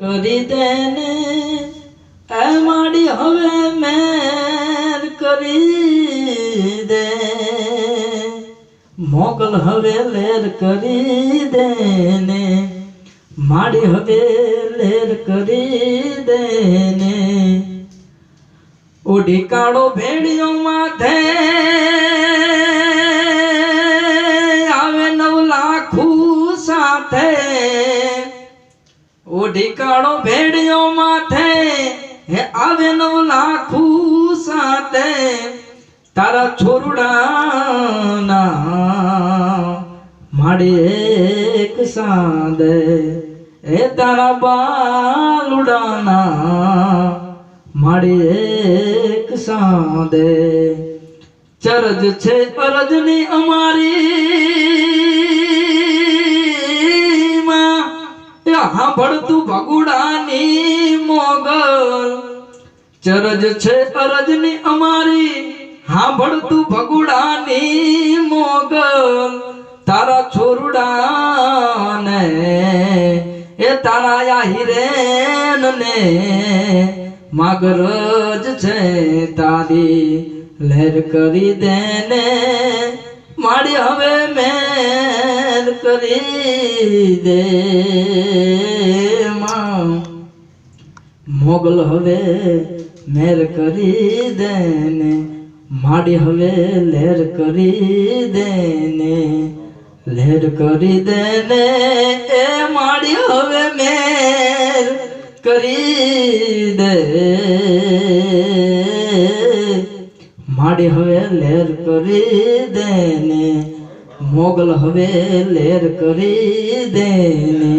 કરી દેને એ માડી હવે મેર કરી દે મોગલ હવે લેર કરી દેને માડી હવે લેર કરી દેને ઉડી કાળો ભેડિયો માથે આવે 9 લાખું સાથે ઉડી કાળો ભેડિયો માથે હે આવે 9 લાખું સાથે તારા છોરુડાના માડી એક સાદે એ તારા બાલુડાના માડી એક સાદે ચરજ છે અરજની અમારી માં સાંભળતું ભગુડાની મોગલ ચરજ છે અરજની અમારી સાંભળતું ભગુડાની મોગલ તારા છોરુડાને એ તારા યા હિરેન ને માગરજ છે તારી લહેર કરી દેને માડી હવે મેર કરી દે મોગલ હવે મેર કરી દેને માડી હવે લહેર કરી દેને લહેર કરી દેને એ માડી હવે મેર કરી દે માડી હવે લહેર કરી દેને મોગલ હવે લહેર કરી દેને